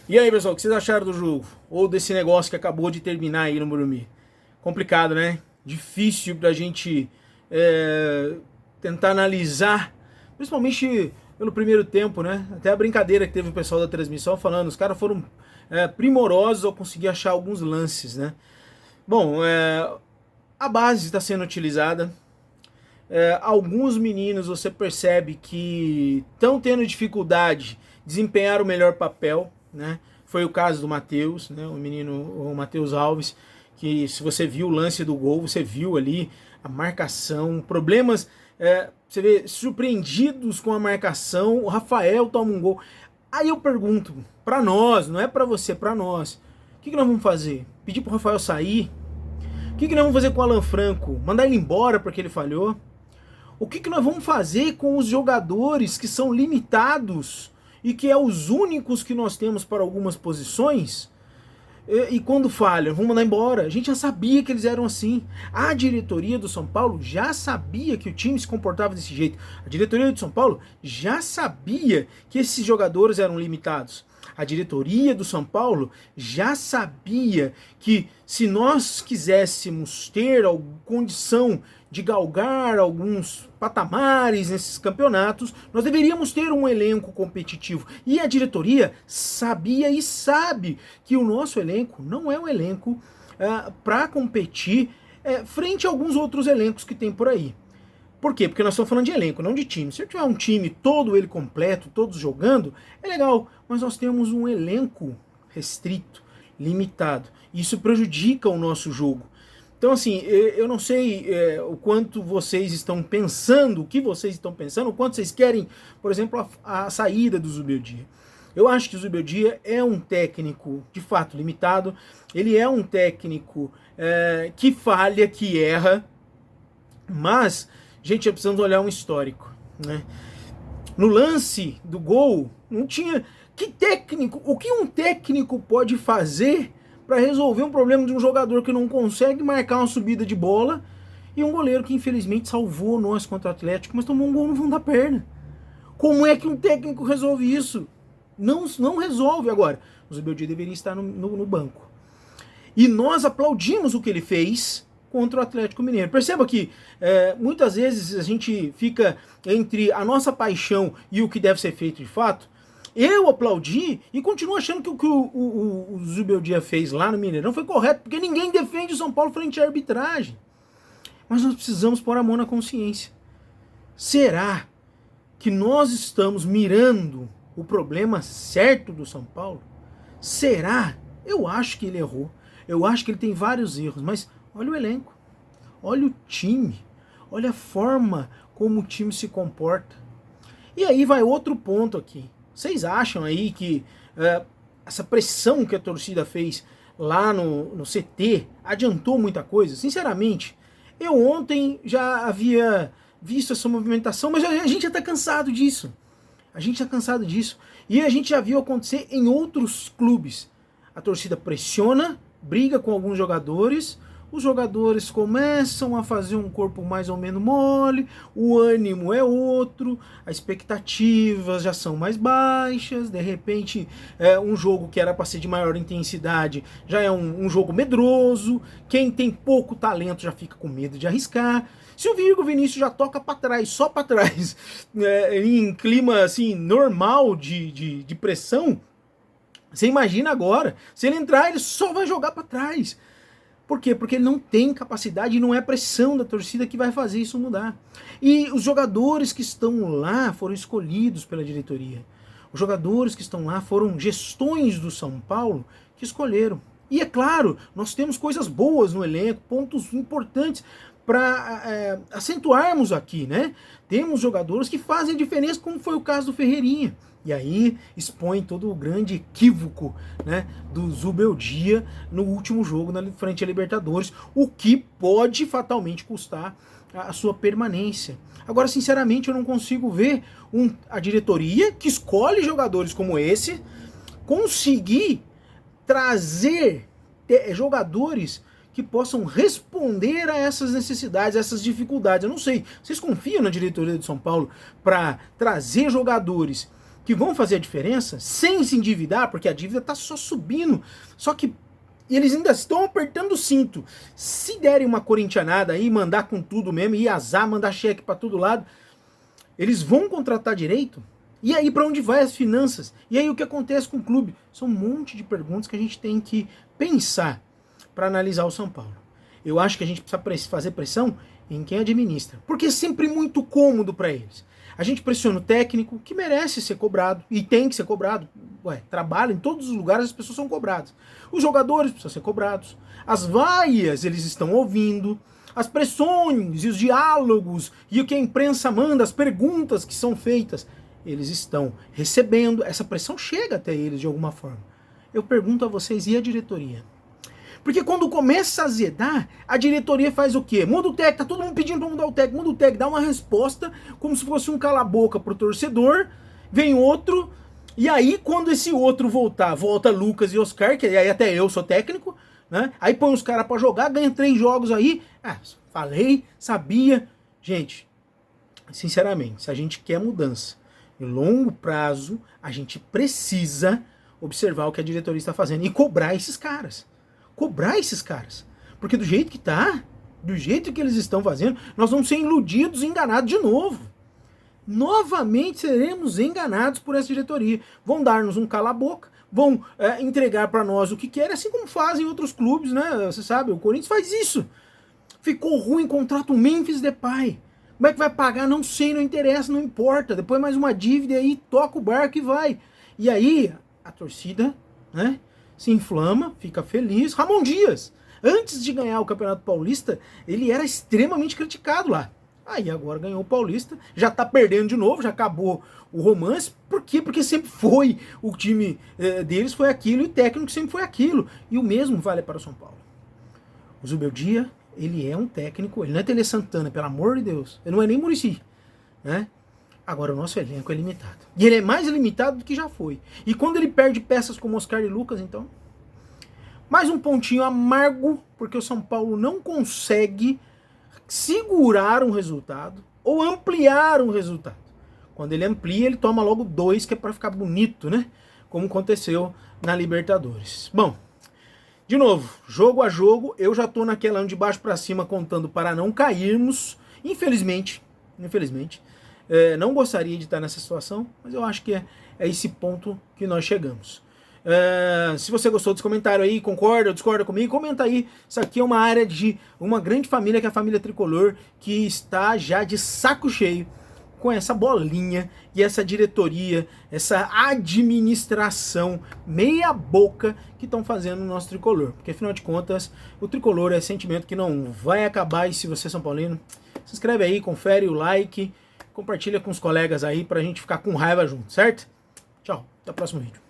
E aí, pessoal, o que vocês acharam do jogo? Ou desse negócio que acabou de terminar aí no Morumbi? Complicado, né? Difícil pra gente tentar analisar, principalmente pelo primeiro tempo, né? Até a brincadeira que teve o pessoal da transmissão falando, os caras foram primorosos ao conseguir achar alguns lances, né? Bom, a base está sendo utilizada. Alguns meninos você percebe que estão tendo dificuldade de desempenhar o melhor papel, né? Foi o caso do Matheus, né? O Matheus Alves, que se você viu o lance do gol, você viu ali a marcação, problemas, você vê, surpreendidos com a marcação, o Rafael toma um gol. Aí eu pergunto, para nós, não é para você, para nós, o que nós vamos fazer? Pedir pro Rafael sair? O que nós vamos fazer com o Alan Franco? Mandar ele embora porque ele falhou? O que nós vamos fazer com os jogadores que são limitados e que é os únicos que nós temos para algumas posições? E quando falham, vamos mandar embora. A gente já sabia que eles eram assim. A diretoria do São Paulo já sabia que o time se comportava desse jeito. A diretoria do São Paulo já sabia que esses jogadores eram limitados. A diretoria do São Paulo já sabia que se nós quiséssemos ter alguma condição de galgar alguns patamares nesses campeonatos, nós deveríamos ter um elenco competitivo. E a diretoria sabia e sabe que o nosso elenco não é um elenco para competir frente a alguns outros elencos que tem por aí. Por quê? Porque nós estamos falando de elenco, não de time. Se eu tiver um time todo ele completo, todos jogando, é legal, mas nós temos um elenco restrito, limitado. Isso prejudica o nosso jogo. Então, assim, eu não sei o quanto vocês estão pensando, o que vocês estão pensando, o quanto vocês querem, por exemplo, a saída do Zubeldia. Eu acho que o Zubeldia é um técnico, de fato, limitado. Ele é um técnico que falha, que erra, mas, gente, já precisamos olhar um histórico, né? No lance do gol, não tinha... Que técnico, o que um técnico pode fazer para resolver um problema de um jogador que não consegue marcar uma subida de bola e um goleiro que infelizmente salvou nós contra o Atlético, mas tomou um gol no fundo da perna? Como é que um técnico resolve isso? Não resolve. Agora, o Zubeldia deveria estar no banco. E nós aplaudimos o que ele fez contra o Atlético Mineiro. Perceba que muitas vezes a gente fica entre a nossa paixão e o que deve ser feito de fato. Eu aplaudi e continuo achando que o que o Zubeldia fez lá no Mineirão foi correto, porque ninguém defende o São Paulo frente à arbitragem. Mas nós precisamos pôr a mão na consciência. Será que nós estamos mirando o problema certo do São Paulo? Será? Eu acho que ele errou. Eu acho que ele tem vários erros, mas olha o elenco, olha o time, olha a forma como o time se comporta. E aí vai outro ponto aqui. Vocês acham aí que essa pressão que a torcida fez lá no CT adiantou muita coisa? Sinceramente, eu ontem já havia visto essa movimentação, mas a gente já está cansado disso. A gente está cansado disso. E a gente já viu acontecer em outros clubes. A torcida pressiona, briga com alguns jogadores, os jogadores começam a fazer um corpo mais ou menos mole, o ânimo é outro, as expectativas já são mais baixas, de repente um jogo que era para ser de maior intensidade já é um jogo medroso, quem tem pouco talento já fica com medo de arriscar. Se o Vinícius já toca para trás, só para trás, em clima assim normal de pressão, você imagina agora, se ele entrar ele só vai jogar para trás. Por quê? Porque ele não tem capacidade e não é pressão da torcida que vai fazer isso mudar. E os jogadores que estão lá foram escolhidos pela diretoria. Os jogadores que estão lá foram gestões do São Paulo que escolheram. E é claro, nós temos coisas boas no elenco, pontos importantes para acentuarmos aqui, né? Temos jogadores que fazem a diferença, como foi o caso do Ferreirinha. E aí expõe todo o grande equívoco, né, do Zubeldia no último jogo na frente à Libertadores, o que pode fatalmente custar a sua permanência. Agora, sinceramente, eu não consigo ver a diretoria que escolhe jogadores como esse conseguir trazer jogadores que possam responder a essas necessidades, a essas dificuldades. Eu não sei, vocês confiam na diretoria de São Paulo para trazer jogadores que vão fazer a diferença sem se endividar, porque a dívida está só subindo. Só que eles ainda estão apertando o cinto. Se derem uma corintianada aí, mandar com tudo mesmo, e azar, mandar cheque para todo lado, eles vão contratar direito? E aí para onde vai as finanças? E aí o que acontece com o clube? São um monte de perguntas que a gente tem que pensar para analisar o São Paulo. Eu acho que a gente precisa fazer pressão em quem administra, porque é sempre muito cômodo para eles. A gente pressiona o técnico, que merece ser cobrado, e tem que ser cobrado. Ué, trabalha em todos os lugares, as pessoas são cobradas. Os jogadores precisam ser cobrados. As vaias eles estão ouvindo. As pressões e os diálogos e o que a imprensa manda, as perguntas que são feitas, eles estão recebendo. Essa pressão chega até eles de alguma forma. Eu pergunto a vocês, e a diretoria? Porque quando começa a azedar, a diretoria faz o quê? Muda o técnico, tá todo mundo pedindo pra mudar o técnico, muda o técnico, dá uma resposta, como se fosse um cala-boca pro torcedor, vem outro, e aí quando esse outro voltar, volta Lucas e Oscar, que aí até eu sou técnico, né? Aí põe os caras pra jogar, ganha 3 jogos aí, falei, sabia. Gente, sinceramente, se a gente quer mudança em longo prazo, a gente precisa observar o que a diretoria está fazendo e cobrar esses caras. Cobrar esses caras. Porque do jeito que tá, do jeito que eles estão fazendo, nós vamos ser iludidos e enganados de novo. Novamente seremos enganados por essa diretoria. Vão dar-nos um cala-boca, vão entregar para nós o que querem, assim como fazem outros clubes, né? Você sabe, o Corinthians faz isso. Ficou ruim, contrata o Memphis Depay. Como é que vai pagar? Não sei, não interessa, não importa. Depois mais uma dívida e aí toca o barco e vai. E aí a torcida, né, se inflama, fica feliz. Ramon Dias, antes de ganhar o Campeonato Paulista, ele era extremamente criticado lá. Aí agora ganhou o Paulista, já tá perdendo de novo, já acabou o romance. Por quê? Porque sempre foi o time deles, foi aquilo, e o técnico sempre foi aquilo. E o mesmo vale para o São Paulo. O Zubeldia, ele é um técnico, ele não é Tele Santana, pelo amor de Deus. Ele não é nem Muricy, né? Agora o nosso elenco é limitado. E ele é mais limitado do que já foi. E quando ele perde peças como Oscar e Lucas, então... mais um pontinho amargo, porque o São Paulo não consegue segurar um resultado ou ampliar um resultado. Quando ele amplia, ele toma logo 2, que é para ficar bonito, né? Como aconteceu na Libertadores. Bom, de novo, jogo a jogo, eu já tô naquela de baixo para cima contando para não cairmos. Infelizmente, não gostaria de estar nessa situação, mas eu acho que é esse ponto que nós chegamos. Se você gostou desse comentário aí, concorda ou discorda comigo, comenta aí. Isso aqui é uma área de uma grande família, que é a família Tricolor, que está já de saco cheio com essa bolinha e essa diretoria, essa administração meia boca que estão fazendo no nosso Tricolor. Porque afinal de contas, o Tricolor é sentimento que não vai acabar. E se você é São Paulino, se inscreve aí, confere o like, compartilha com os colegas aí pra gente ficar com raiva junto, certo? Tchau, até o próximo vídeo.